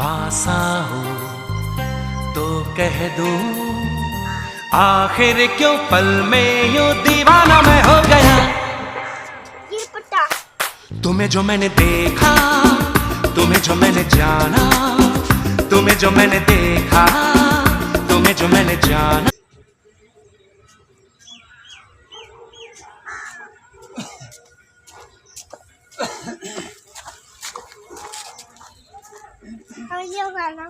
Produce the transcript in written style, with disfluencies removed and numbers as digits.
पासा हो तो कह दूं, आखिर क्यों पल में यूं दीवाना मैं हो गया। ये पता तुम्हें जो मैंने देखा, तुम्हें जो मैंने जाना, तुम्हें जो मैंने देखा, तुम्हें जो मैंने जाना। ये गाना